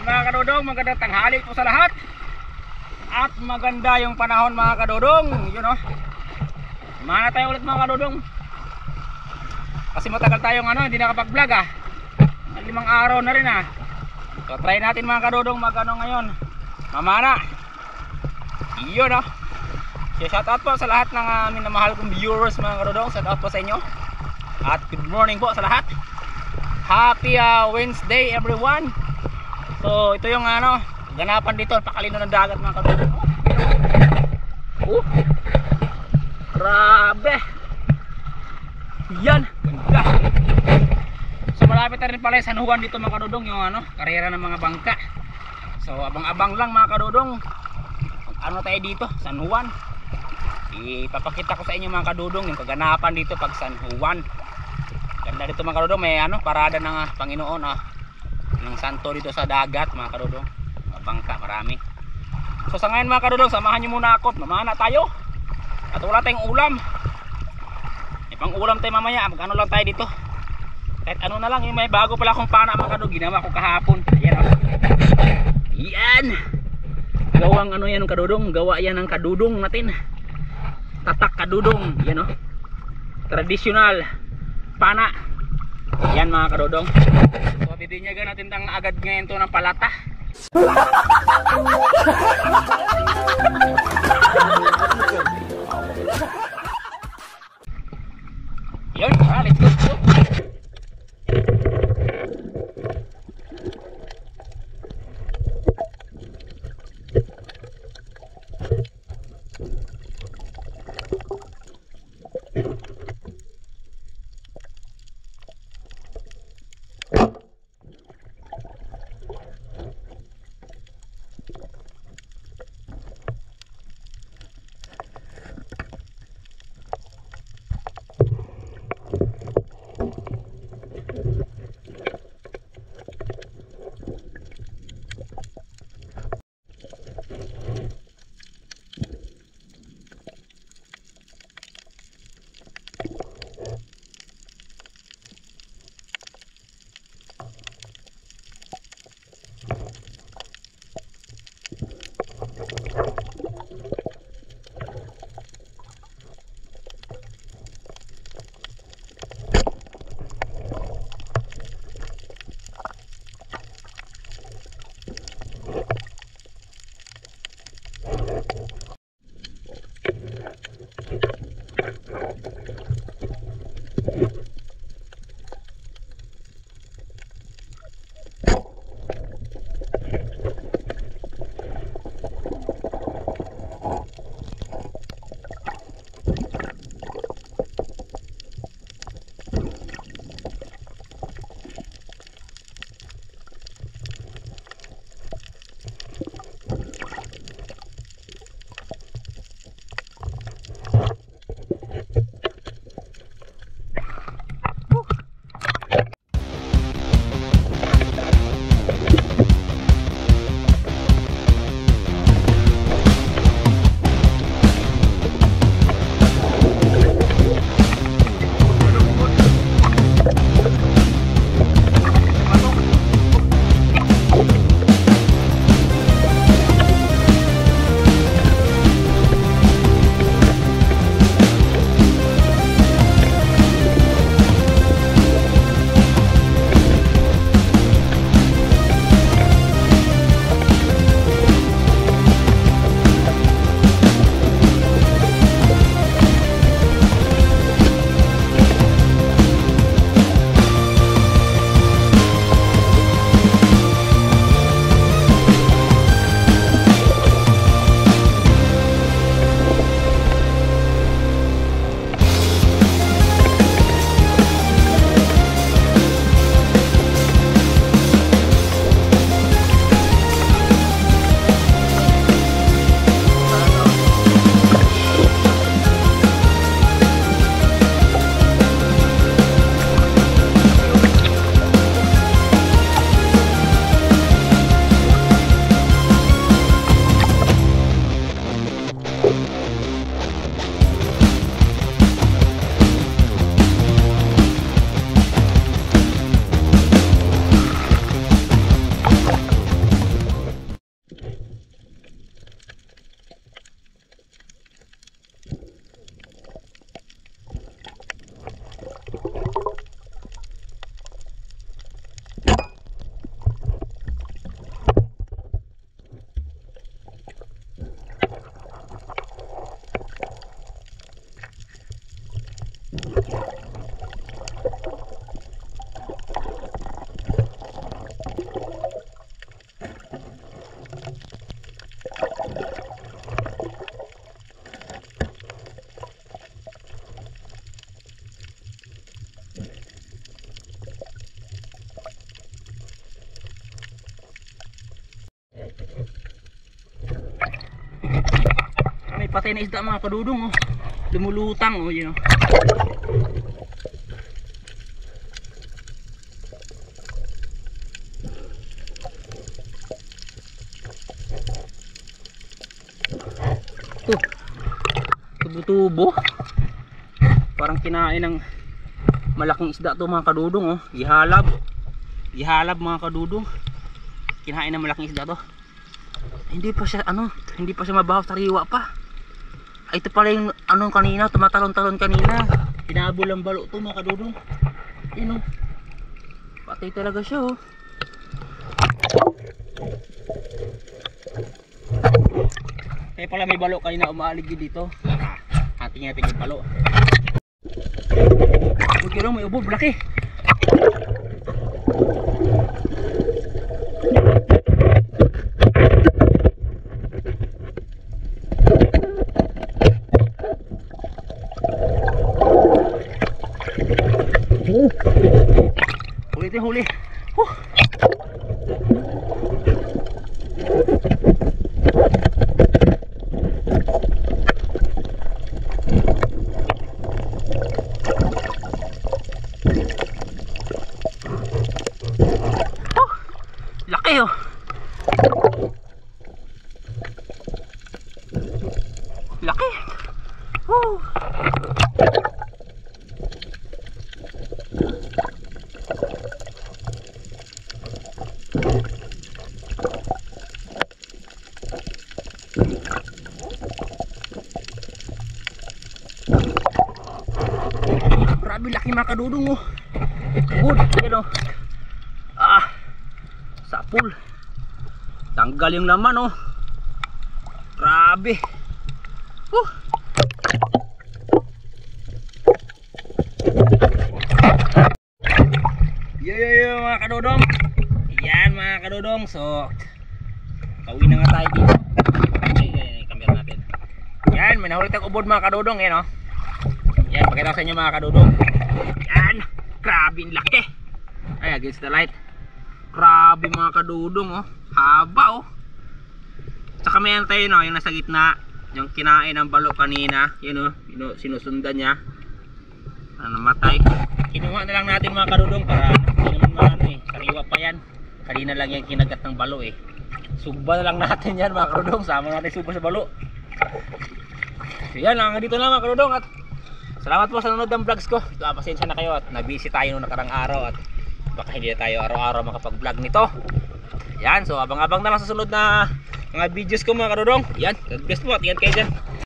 mga kadudong, magandang tanghali po sa lahat. At maganda yung panahon mga kadudong. Yun o. Mana tayo ulit mga kadudong. Kasi matagal tayong hindi nakapag-vlog 5 araw na rin So try natin mga kadudong ngayon. Mamana. Yun o. Shout out po sa lahat ng minamahal kong viewers mga kadudong. Shout out po sa inyo. At good morning po sa lahat. Happy Wednesday everyone. So ito yung ganapan dito, pakalino ng dagat mga kadudong. Grabe. Yan, ganda. So malapit na rin pala San Juan dito mga kadudong, yung karera ng mga bangka. So abang-abang lang mga kadudong. Tayo dito, San Juan. Ipapakita ko sa inyo mga kadudong yung kaganapan dito pag San Juan. Ganda dito mga kadudong, may parada ng Panginoon ng santo dito sa dagat mga kadudong. Mga bangka, marami. So sa ngayon mga kadudong, samahan nyo muna ako. Mamana tayo. At wala tayong ulam. May pang ulam tayo mamaya. Mag lang tayo dito. Kahit na lang, yung may bago pala akong pana mga kadudong. Ginawa ko kahapon. Ayan Yan. Gawang yan kadudong. Gawa yan ng kadudong natin. Tatak kadudong. Yan traditional pana. Yan mga kadudong. So bibinyagan natin agad ngayon to ng palata. Yun, let's go. patay na isda mga kadudong oh. Lumulutang oh, yun oh. Tubo-tubo. Parang kinain ng malaking isda to mga kadudong oh. Ihalab. Ihalab mga kadudong. Kinain ng malaking isda to. Hindi pa siya hindi pa siya mabahaw, sariwa pa. Ay, ito pala yung kanina, tumatalon-talon kanina. Pinabol ang balo to mga kadudong. Yun oh. Patay talaga siya oh. Kaya pala may balo kanina umaalig dito. Hatingin natin yung balo. Huwag yun, may ubo, laki. Huli ito, huli. Laki oh. Laki. Grabe laki mga kadudong oh. Good, ano. Sapul. Tanggal yung laman oh. Grabe. Yo mga kadudong. Yan mga kadudong. So pauwi na nga tayo dito. Ay, camera natin. Yan, may nahuli tayong ubod mga kadudong. Yan oh. Yan, pakita ko sa inyo mga kadudong. Yan, grabe yung laki. Ay, against the light. Grabe mga kadudong oh. Haba oh. Tsaka may tayo no, yung nasa gitna, yung kinain ng balo kanina. Yun oh, sinusundan niya. Namatay. Kinuha na lang natin mga kadudong para hindi naman sariwa pa yan. Kanina lang yung kinagat ng balo eh. Sugba na lang natin yan mga kadudong. Sama natin sugba sa balo. So yan, hanggang dito lang mga kadudong. At salamat po sa nanonood ng vlogs ko. Pasensya na kayo at nabisi tayo noong nakarang araw at baka hindi tayo araw-araw makapag-vlog nito. Yan, so abang-abang na lang sa sunod na mga videos ko mga kadudong. Yan, God bless po at ingat kayo dyan.